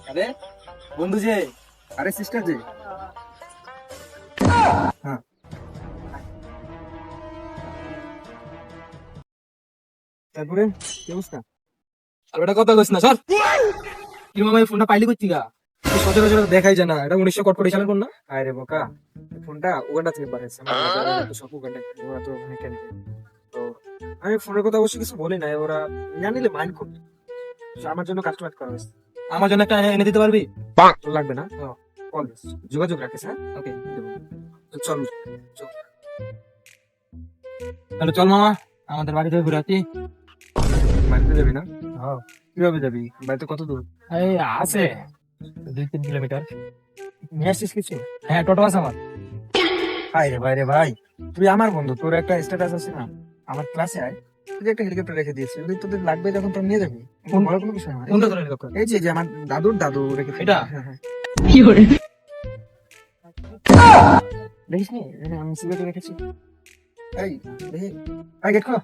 আরে বন্ধু যে, আরে সিস্টার যে, হ্যাঁ তারপরে কি অবস্থা? আর ওটা কথা কইস না স্যার। কি মামা এই ফোনটা পাইলি কই গা? সচরাচর দেখাই যায় না, এটা 1900 সালের ফোন না? আরে বোকা, ফোনটা উগান্ডা থেকে পাঠাইছে। সব উগান্ডা, ওরা তো ওখানে কেন? তো আমি ফোনের কথা অবশ্য কিছু বলি নাই, ওরা জানিলে মাইন্ড করবে। তো আমার জন্য কাস্টমাইজ করা হয়েছে। আমার জন্য একটা এনে দিতে পারবি? তো লাগবে না, অলওয়েজ যোগাযোগ রাখিস। হ্যাঁ, ওকে। তো চল চল। তাহলে চল মামা, আমাদের বাড়ি থেকে ঘুরে আসি। বাড়িতে যাবি না? হ্যাঁ। কিভাবে যাবি? বাড়িতে কত দূর? এই আছে 2-3 কিলোমিটার। নিয়ে আসছিস কিছু? হ্যাঁ, টোটো আছে আমার। হাই রে ভাই রে ভাই, তুই আমার বন্ধু, তোর একটা স্ট্যাটাস আছে না আমার ক্লাসে আয়, তুই যে একটা হেলিকপ্টার রেখে দিয়েছিস, যদি তোদের লাগবে যখন তোর নিয়ে যাবি, কোন- বড় কোনো বিষয় না। কোনটা ধরে হেলিকপ্টার? এই যে আমার দাদুর দাদু রেখে এটা? হ্যাঁ হ্যাঁ। দেখিস নি এখানে আমি সিগারেট রেখেছি। এই দেখি, গেট খোলা।